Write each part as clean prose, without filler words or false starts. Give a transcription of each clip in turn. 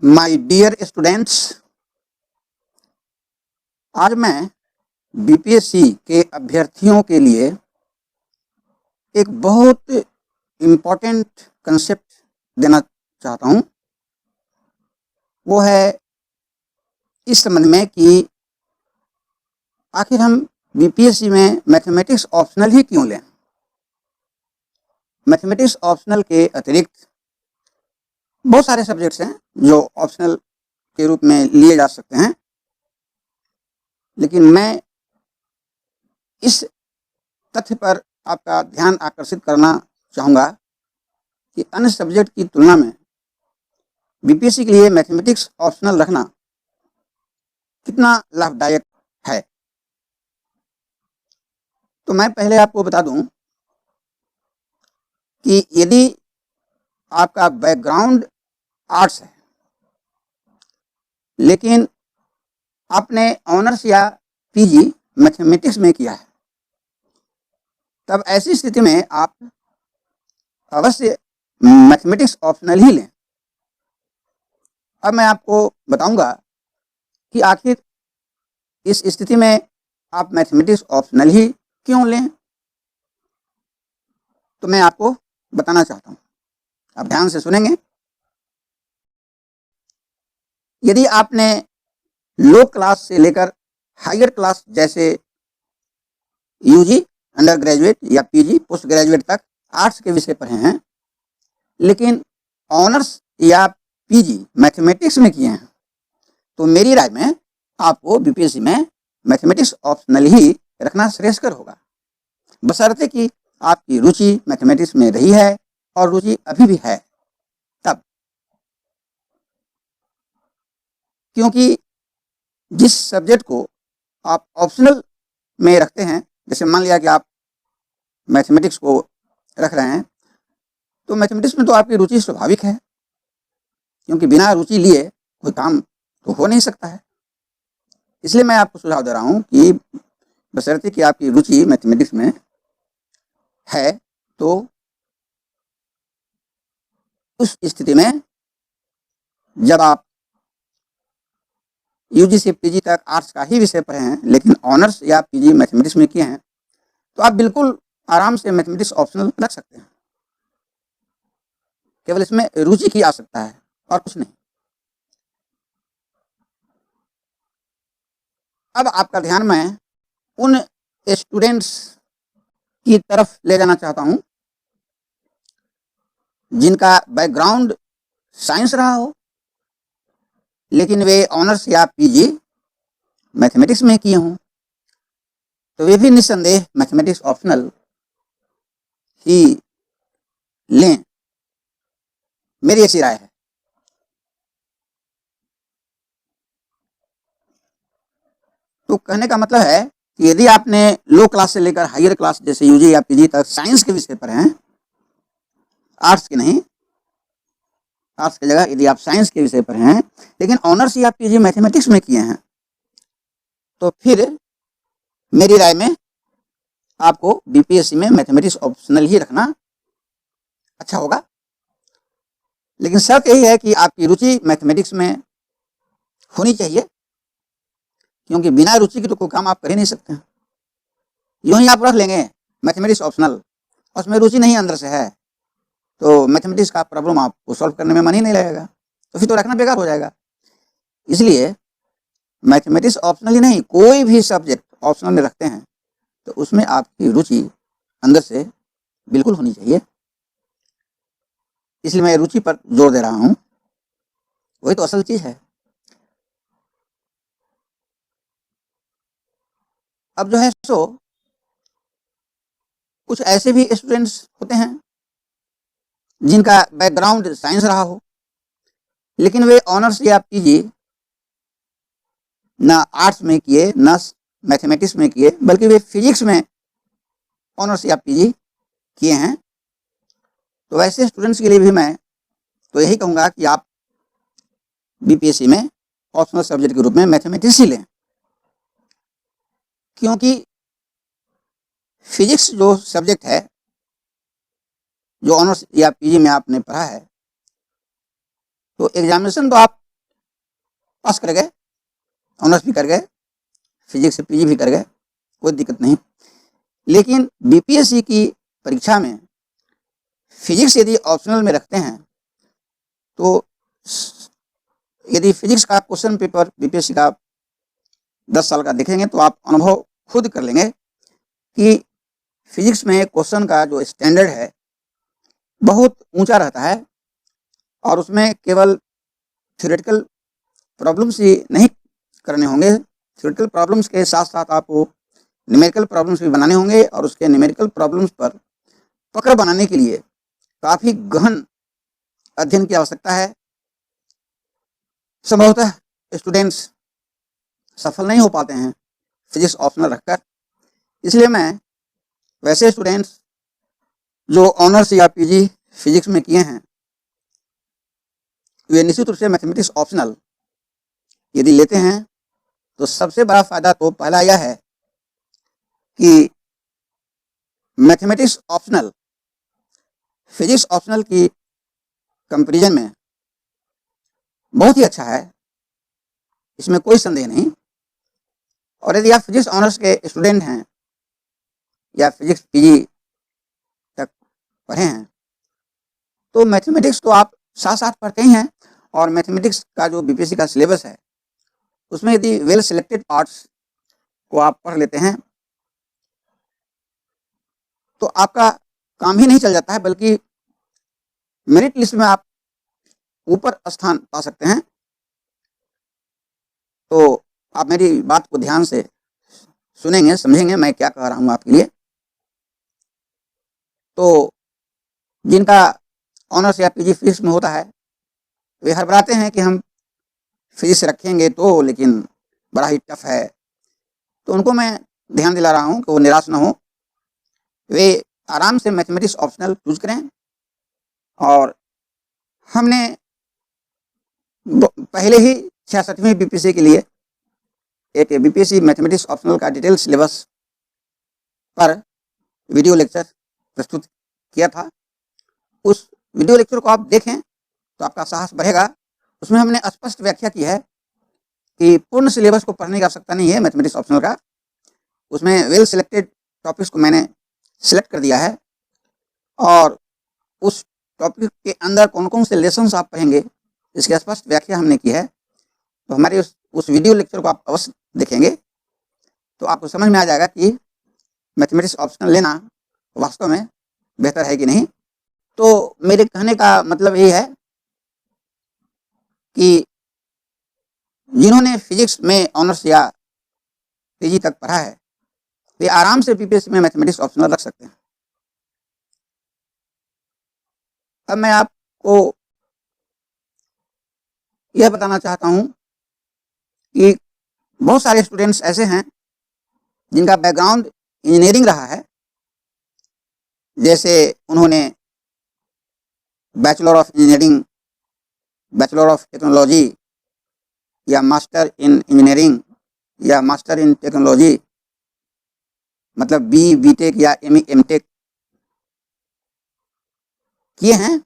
My dear students, आज मैं BPSC के अभ्यर्थियों के लिए एक बहुत इम्पोर्टेंट कंसेप्ट देना चाहता हूँ। वो है इस संबंध में कि आखिर हम बीपीएससी में मैथमेटिक्स ऑप्शनल ही क्यों लें। मैथमेटिक्स ऑप्शनल के अतिरिक्त बहुत सारे सब्जेक्ट्स हैं जो ऑप्शनल के रूप में लिए जा सकते हैं, लेकिन मैं इस तथ्य पर आपका ध्यान आकर्षित करना चाहूँगा कि अन्य सब्जेक्ट की तुलना में बीपीएससी के लिए मैथमेटिक्स ऑप्शनल रखना कितना लाभदायक है। तो मैं पहले आपको बता दूं कि यदि आपका बैकग्राउंड आर्ट्स है लेकिन आपने ऑनर्स या पीजी मैथमेटिक्स में किया है, तब ऐसी स्थिति में आप अवश्य मैथमेटिक्स ऑप्शनल ही लें। अब मैं आपको बताऊंगा कि आखिर इस स्थिति में आप मैथमेटिक्स ऑप्शनल ही क्यों लें। तो मैं आपको बताना चाहता हूं, आप ध्यान से सुनेंगे। यदि आपने लो क्लास से लेकर हायर क्लास जैसे यूजी, अंडर ग्रेजुएट या पीजी, पोस्ट ग्रेजुएट तक आर्ट्स के विषय पढ़े हैं, लेकिन ऑनर्स या पीजी मैथमेटिक्स में किए हैं, तो मेरी राय में आपको बीपीएससी में मैथमेटिक्स ऑप्शनल ही रखना श्रेयस्कर होगा, बशर्ते कि आपकी रुचि मैथमेटिक्स में रही है और रुचि अभी भी है तब। क्योंकि जिस सब्जेक्ट को आप ऑप्शनल में रखते हैं, जैसे मान लिया कि आप मैथमेटिक्स को रख रहे हैं, तो मैथमेटिक्स में तो आपकी रुचि स्वाभाविक है, क्योंकि बिना रुचि लिए कोई काम तो हो नहीं सकता है। इसलिए मैं आपको सुझाव दे रहा हूं कि बशर्ते कि आपकी रुचि मैथमेटिक्स में है, तो उस स्थिति में जब आप यूजी से पीजी तक आर्ट्स का ही विषय पढ़े हैं लेकिन ऑनर्स या पीजी मैथमेटिक्स में किए हैं, तो आप बिल्कुल आराम से मैथमेटिक्स ऑप्शनल रख सकते हैं। केवल इसमें रुचि की आवश्यकता है और कुछ नहीं। अब आपका ध्यान मैं उन स्टूडेंट्स की तरफ ले जाना चाहता हूं जिनका बैकग्राउंड साइंस रहा हो, लेकिन वे ऑनर्स या पीजी मैथमेटिक्स में किए हों, तो वे भी निस्संदेह मैथमेटिक्स ऑप्शनल ही लें, मेरी ऐसी राय है। तो कहने का मतलब है कि यदि आपने लो क्लास से लेकर हायर क्लास जैसे यूजी या पीजी तक साइंस के विषय पर हैं, आर्ट्स के नहीं, आर्ट्स की जगह यदि आप साइंस के विषय पर हैं लेकिन ऑनर्स या पीजी मैथमेटिक्स में किए हैं, तो फिर मेरी राय में आपको बीपीएससी में मैथमेटिक्स ऑप्शनल ही रखना अच्छा होगा। लेकिन शर्त यही है कि आपकी रुचि मैथमेटिक्स में होनी चाहिए, क्योंकि बिना रुचि के तो कोई काम आप कर ही नहीं सकते हैं। यूं ही आप रख लेंगे मैथमेटिक्स ऑप्शनल और उसमें रुचि नहीं अंदर से है, तो मैथमेटिक्स का प्रॉब्लम आपको सॉल्व करने में मन ही नहीं लगेगा, तो फिर तो रखना बेकार हो जाएगा। इसलिए मैथमेटिक्स ऑप्शनल ही नहीं, कोई भी सब्जेक्ट ऑप्शनल में रखते हैं तो उसमें आपकी रुचि अंदर से बिल्कुल होनी चाहिए। इसलिए मैं रुचि पर जोर दे रहा हूं, वही तो असल चीज है। अब जो है सो कुछ ऐसे भी स्टूडेंट्स होते हैं जिनका बैकग्राउंड साइंस रहा हो, लेकिन वे ऑनर्स या पीजी ना आर्ट्स में किए ना मैथमेटिक्स में किए, बल्कि वे फिजिक्स में ऑनर्स या पीजी किए हैं। तो वैसे स्टूडेंट्स के लिए भी मैं तो यही कहूँगा कि आप बीपीएससी में ऑप्शनल सब्जेक्ट के रूप में मैथमेटिक्स ही लें, क्योंकि फिजिक्स जो सब्जेक्ट है, जो ऑनर्स या पीजी में आपने पढ़ा है, तो एग्जामिनेशन तो आप पास कर गए, ऑनर्स भी कर गए, फिजिक्स से पीजी भी कर गए, कोई दिक्कत नहीं। लेकिन बीपीएससी की परीक्षा में फिजिक्स यदि ऑप्शनल में रखते हैं तो यदि फिजिक्स का क्वेश्चन पेपर बीपीएससी का 10 साल का देखेंगे तो आप अनुभव खुद कर लेंगे कि फिजिक्स में क्वेश्चन का जो स्टैंडर्ड है बहुत ऊंचा रहता है और उसमें केवल थ्योरेटिकल प्रॉब्लम्स ही नहीं करने होंगे, थ्योरेटिकल प्रॉब्लम्स के साथ साथ आपको न्यूमेरिकल प्रॉब्लम्स भी बनाने होंगे और उसके न्यूमेरिकल प्रॉब्लम्स पर पकड़ बनाने के लिए काफ़ी गहन अध्ययन की आवश्यकता है। संभवतः स्टूडेंट्स सफल नहीं हो पाते हैं फिजिक्स ऑप्शनल रखकर, इसलिए मैं वैसे स्टूडेंट्स जो ऑनर्स या पीजी फिजिक्स में किए हैं वे निश्चित रूप से मैथमेटिक्स ऑप्शनल यदि लेते हैं तो सबसे बड़ा फायदा तो पहला यह है कि मैथमेटिक्स ऑप्शनल फिजिक्स ऑप्शनल की कंपैरिजन में बहुत ही अच्छा है, इसमें कोई संदेह नहीं। और यदि आप फिजिक्स ऑनर्स के स्टूडेंट हैं या फिजिक्स पीजी तक पढ़े हैं तो मैथमेटिक्स तो आप साथ साथ पढ़ते ही हैं और मैथमेटिक्स का जो बीपीएससी का सिलेबस है उसमें यदि वेल सिलेक्टेड पार्ट्स को आप पढ़ लेते हैं तो आपका काम ही नहीं चल जाता है बल्कि मेरिट लिस्ट में आप ऊपर स्थान पा सकते हैं। तो आप मेरी बात को ध्यान से सुनेंगे, समझेंगे मैं क्या कह रहा हूँ आपके लिए। तो जिनका ऑनर्स या पीजी फिजिक्स में होता है वे हड़बड़ाते हैं कि हम फिजिक्स रखेंगे तो लेकिन बड़ा ही टफ है, तो उनको मैं ध्यान दिला रहा हूँ कि वो निराश ना हो, वे आराम से मैथमेटिक्स ऑप्शनल चूज करें। और हमने पहले ही 66वीं बीपीएससी के लिए एक बीपीएससी मैथमेटिक्स ऑप्शनल का डिटेल सिलेबस पर वीडियो लेक्चर प्रस्तुत किया था। उस वीडियो लेक्चर को आप देखें तो आपका साहस बढ़ेगा। उसमें हमने स्पष्ट व्याख्या की है कि पूर्ण सिलेबस को पढ़ने की आवश्यकता नहीं है मैथमेटिक्स ऑप्शनल का, उसमें वेल सिलेक्टेड टॉपिक्स को मैंने सिलेक्ट कर दिया है और उस टॉपिक के अंदर कौन कौन से लेसन्स आप पढ़ेंगे इसकी स्पष्ट व्याख्या हमने की है। तो हमारे उस वीडियो लेक्चर को आप अवश्य देखेंगे तो आपको समझ में आ जाएगा कि मैथमेटिक्स ऑप्शनल लेना वास्तव में बेहतर है कि नहीं। तो मेरे कहने का मतलब ये है कि जिन्होंने फिजिक्स में ऑनर्स या पीजी तक पढ़ा है वे आराम से बीपीएससी में मैथमेटिक्स ऑप्शनल रख सकते हैं। अब मैं आपको यह बताना चाहता हूं कि बहुत सारे स्टूडेंट्स ऐसे हैं जिनका बैकग्राउंड इंजीनियरिंग रहा है, जैसे उन्होंने bachelor of engineering, bachelor of technology या मास्टर इन इंजीनियरिंग या मास्टर इन टेक्नोलॉजी मतलब बीटेक या एमटेक किए हैं।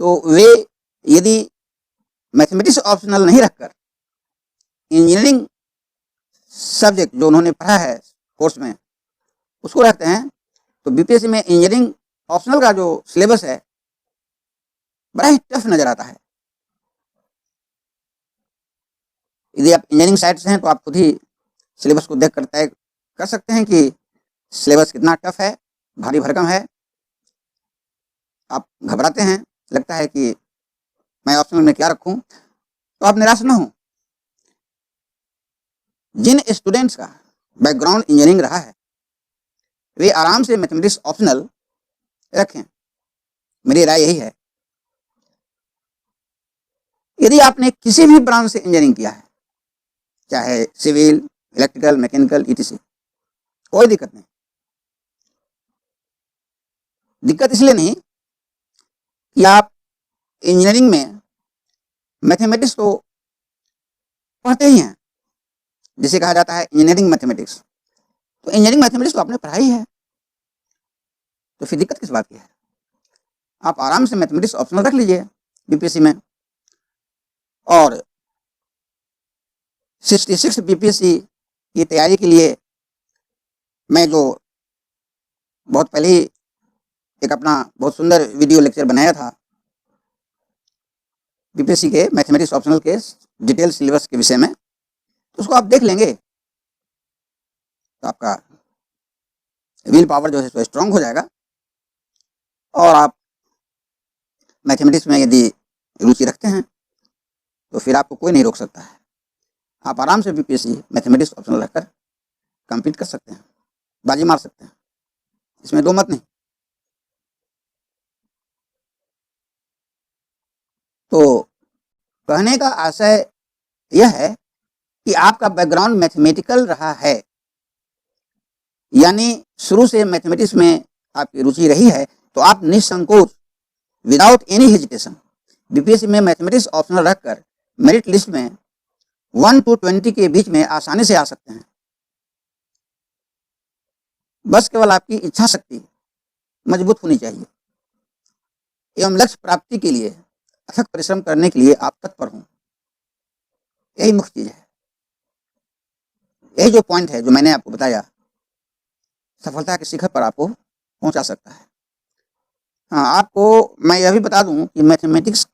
तो वे यदि मैथमेटिक्स ऑप्शनल नहीं रखकर इंजीनियरिंग सब्जेक्ट जो उन्होंने पढ़ा है कोर्स में उसको रखते हैं तो बीपीएससी में इंजीनियरिंग ऑप्शनल का जो सिलेबस है बड़ा ही टफ नजर आता है। यदि आप इंजीनियरिंग साइड से हैं तो आप खुद ही सिलेबस को देख कर तय कर सकते हैं कि सिलेबस कितना टफ है, भारी भरकम है। आप घबराते हैं, लगता है कि मैं ऑप्शनल में क्या रखूं, तो आप निराश ना हो। जिन स्टूडेंट्स का बैकग्राउंड इंजीनियरिंग रहा है वे आराम से मैथमेटिक्स ऑप्शनल रखें, मेरी राय यही है। यदि आपने किसी भी ब्रांच से इंजीनियरिंग किया है, चाहे सिविल, इलेक्ट्रिकल, मैकेनिकल ईटीसी, कोई दिक्कत नहीं। दिक्कत इसलिए नहीं कि आप इंजीनियरिंग में मैथमेटिक्स को पढ़ते ही हैं, जिसे कहा जाता है इंजीनियरिंग मैथमेटिक्स। तो इंजीनियरिंग मैथमेटिक्स तो आपने पढ़ाई है, तो फिर दिक्कत किस बात की है। आप आराम से मैथमेटिक्स ऑप्शनल रख लीजिए बीपीएससी में और 66 बीपीएससी की तैयारी के लिए मैं जो बहुत पहले ही एक अपना बहुत सुंदर वीडियो लेक्चर बनाया था बीपीएससी के मैथमेटिक्स ऑप्शनल के डिटेल सिलेबस के विषय में, तो उसको आप देख लेंगे तो आपका विल पावर जो है सो स्ट्रांग हो जाएगा और आप मैथमेटिक्स में यदि रुचि रखते हैं तो फिर आपको कोई नहीं रोक सकता है। आप आराम से बीपीएससी मैथमेटिक्स ऑप्शनल रखकर कंप्लीट कर सकते हैं, बाजी मार सकते हैं, इसमें दो मत नहीं। तो कहने का आशय यह है कि आपका बैकग्राउंड मैथमेटिकल रहा है, यानी शुरू से मैथमेटिक्स में आपकी रुचि रही है, तो आप निसंकोच विदाउट एनी हेजिटेशन बीपीएससी में मैथमेटिक्स ऑप्शनल रखकर मेरिट लिस्ट में 1 to 20 के बीच में आसानी से आ सकते हैं। बस केवल आपकी इच्छा शक्ति मजबूत होनी चाहिए एवं लक्ष्य प्राप्ति के लिए अथक परिश्रम करने के लिए आप तत्पर हों। यही मुख्य चीज है, यही जो पॉइंट है जो मैंने आपको बताया, सफलता के शिखर पर आपको पहुंचा सकता है। हाँ, आपको मैं यह भी बता दूं कि मैथमेटिक्स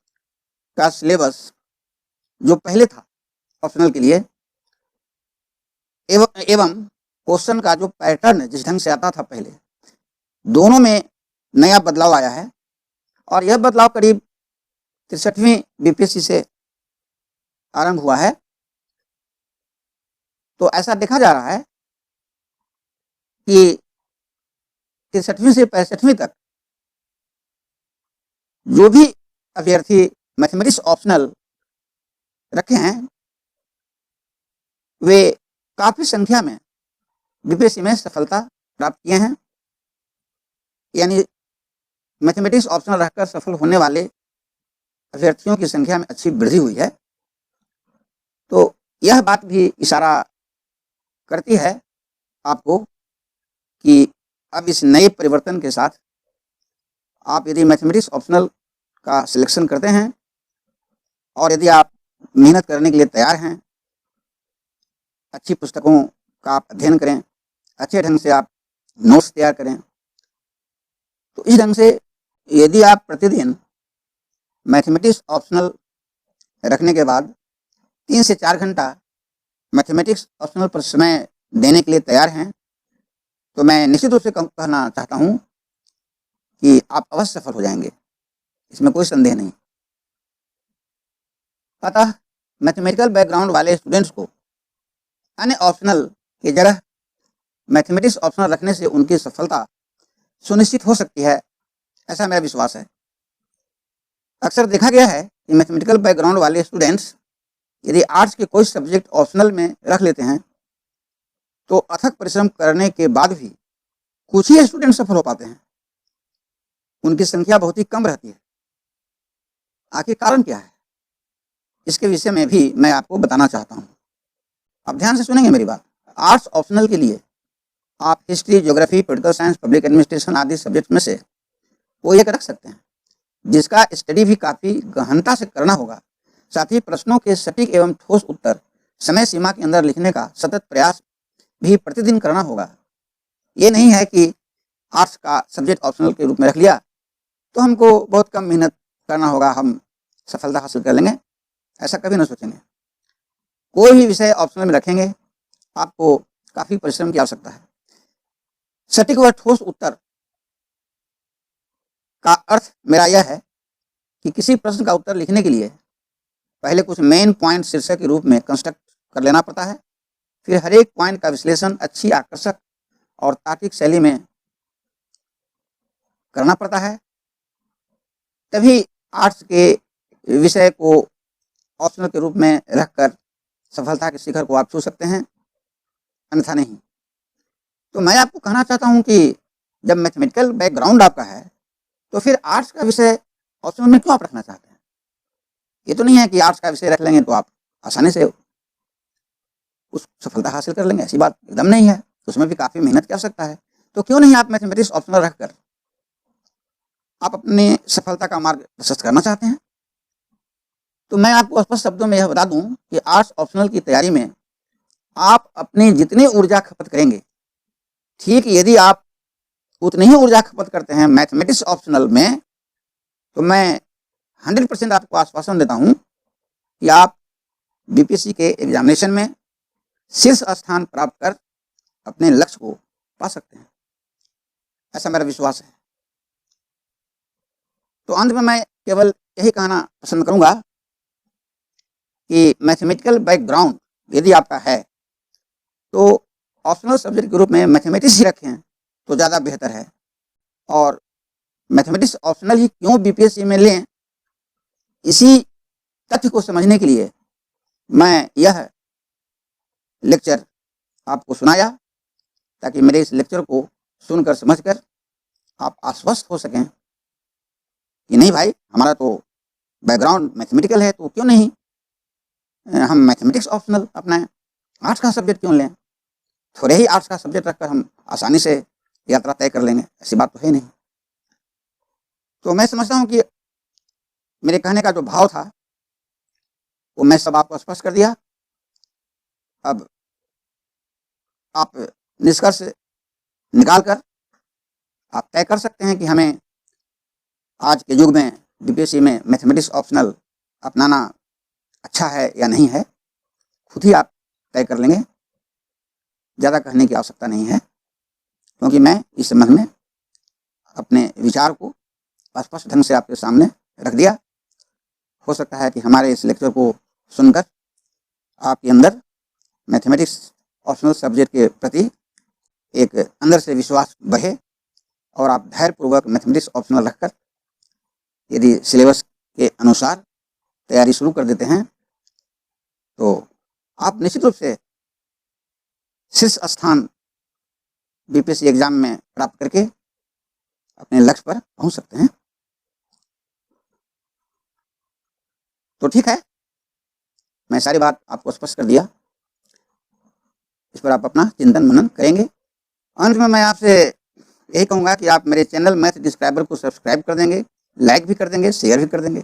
का सिलेबस जो पहले था ऑप्शनल के लिए एवं क्वेश्चन का जो पैटर्न जिस ढंग से आता था पहले, दोनों में नया बदलाव आया है और यह बदलाव करीब 63वीं बीपीएससी से आरंभ हुआ है। तो ऐसा देखा जा रहा है कि 63वीं से 65वीं तक जो भी अभ्यर्थी मैथमेटिक्स ऑप्शनल रखे हैं वे काफी संख्या में बीपीएससी में सफलता प्राप्त किए हैं, यानी मैथमेटिक्स ऑप्शनल रखकर सफल होने वाले अभ्यर्थियों की संख्या में अच्छी वृद्धि हुई है। तो यह बात भी इशारा करती है आपको कि अब इस नए परिवर्तन के साथ आप यदि मैथमेटिक्स ऑप्शनल का सिलेक्शन करते हैं और यदि आप मेहनत करने के लिए तैयार हैं, अच्छी पुस्तकों का आप अध्ययन करें, अच्छे ढंग से आप नोट्स तैयार करें, तो इस ढंग से यदि आप प्रतिदिन मैथमेटिक्स ऑप्शनल रखने के बाद 3 से 4 घंटा मैथमेटिक्स ऑप्शनल पर समय देने के लिए तैयार हैं, तो मैं निश्चित रूप से कहना चाहता हूं कि आप अवश्य सफल हो जाएंगे, इसमें कोई संदेह नहीं। अतः मैथमेटिकल बैकग्राउंड वाले स्टूडेंट्स को अन्य ऑप्शनल की जगह मैथमेटिक्स ऑप्शनल रखने से उनकी सफलता सुनिश्चित हो सकती है, ऐसा मेरा विश्वास है। अक्सर देखा गया है कि मैथमेटिकल बैकग्राउंड वाले स्टूडेंट्स यदि आर्ट्स के कोई सब्जेक्ट ऑप्शनल में रख लेते हैं तो अथक परिश्रम करने के बाद भी कुछ ही स्टूडेंट सफल हो पाते हैं, उनकी संख्या बहुत ही कम रहती है। आखिर कारण क्या है, इसके विषय में भी मैं आपको बताना चाहता हूँ। आप ध्यान से सुनेंगे मेरी बात। आर्ट्स ऑप्शनल के लिए आप history, geography, political science, public administration आदि सब्जेक्ट में से कोई एक रख सकते हैं, जिसका स्टडी भी काफ़ी गहनता से करना होगा। साथ ही प्रश्नों के सटीक एवं ठोस उत्तर समय सीमा के अंदर लिखने का सतत प्रयास भी प्रतिदिन करना होगा। ये नहीं है कि आर्ट्स का सब्जेक्ट ऑप्शनल के रूप में रख लिया तो हमको बहुत कम मेहनत करना होगा, हम सफलता हासिल कर लेंगे, ऐसा कभी ना सोचेंगे। कोई भी विषय ऑप्शनल में रखेंगे आपको काफ़ी परिश्रम की आवश्यकता है। सटीक व ठोस उत्तर का अर्थ मेरा यह है कि किसी प्रश्न का उत्तर लिखने के लिए पहले कुछ मेन पॉइंट शीर्षक के रूप में कंस्ट्रक्ट कर लेना पड़ता है, फिर हर एक पॉइंट का विश्लेषण अच्छी, आकर्षक और तार्किक शैली में करना पड़ता है, तभी आर्ट्स के विषय को ऑप्शनल के रूप में रखकर सफलता के शिखर को आप छू सकते हैं, अन्यथा नहीं। तो मैं आपको कहना चाहता हूं कि जब मैथमेटिकल बैकग्राउंड आपका है तो फिर आर्ट्स का विषय ऑप्शनल में क्यों आप रखना चाहते हैं। ये तो नहीं है कि आर्ट्स का विषय रख लेंगे तो आप आसानी से उस सफलता हासिल कर लेंगे, ऐसी बात एकदम नहीं है, उसमें भी काफ़ी मेहनत की आवश्यकता है। तो क्यों नहीं आप मैथमेटिक्स ऑप्शनल रखकर आप अपनी सफलता का मार्ग प्रशस्त करना चाहते हैं। तो मैं आपको स्पष्ट शब्दों में यह बता दूं कि आर्ट्स ऑप्शनल की तैयारी में आप अपनी जितनी ऊर्जा खपत करेंगे, ठीक यदि आप उतनी ही ऊर्जा खपत करते हैं मैथमेटिक्स ऑप्शनल में, तो मैं 100% आपको आश्वासन देता हूं कि आप बीपीएससी के एग्जामिनेशन में शीर्ष स्थान प्राप्त कर अपने लक्ष्य को पा सकते हैं, ऐसा मेरा विश्वास है। तो अंत में मैं केवल यही कहना पसंद करूंगा कि मैथमेटिकल बैकग्राउंड यदि आपका है तो ऑप्शनल सब्जेक्ट के रूप में मैथमेटिक्स ही रखें तो ज़्यादा बेहतर है। और मैथमेटिक्स ऑप्शनल ही क्यों बीपीएससी में लें, इसी तथ्य को समझने के लिए मैं यह लेक्चर आपको सुनाया, ताकि मेरे इस लेक्चर को सुनकर समझकर आप आश्वस्त हो सकें कि नहीं भाई, हमारा तो बैकग्राउंड मैथमेटिकल है, तो क्यों नहीं हम मैथमेटिक्स ऑप्शनल अपनाएं, आर्ट्स का सब्जेक्ट क्यों लें, थोड़े ही आर्ट्स का सब्जेक्ट रखकर हम आसानी से यात्रा तय कर लेंगे, ऐसी बात तो है नहीं। तो मैं समझता हूं कि मेरे कहने का जो भाव था वो मैं सब आपको स्पष्ट कर दिया। अब आप निष्कर्ष निकाल कर आप तय कर सकते हैं कि हमें आज के युग में बीपीएससी में मैथमेटिक्स ऑप्शनल अपनाना अच्छा है या नहीं है, खुद ही आप तय कर लेंगे, ज़्यादा कहने की आवश्यकता नहीं है, क्योंकि मैं इस संबंध में अपने विचार को स्पष्ट ढंग से आपके सामने रख दिया। हो सकता है कि हमारे इस लेक्चर को सुनकर आपके अंदर मैथमेटिक्स ऑप्शनल सब्जेक्ट के प्रति एक अंदर से विश्वास बढ़े और आप धैर्यपूर्वक मैथमेटिक्स ऑप्शनल रखकर यदि सिलेबस के अनुसार तैयारी शुरू कर देते हैं तो आप निश्चित रूप से शीर्ष स्थान बीपीएससी एग्जाम में प्राप्त करके अपने लक्ष्य पर पहुंच सकते हैं। तो ठीक है, मैं सारी बात आपको स्पष्ट कर दिया, इस पर आप अपना चिंतन मनन करेंगे। अंत में मैं आपसे यही कहूँगा कि आप मेरे चैनल मैथ डिस्क्राइबर को सब्सक्राइब कर देंगे, लाइक भी कर देंगे, शेयर भी कर देंगे।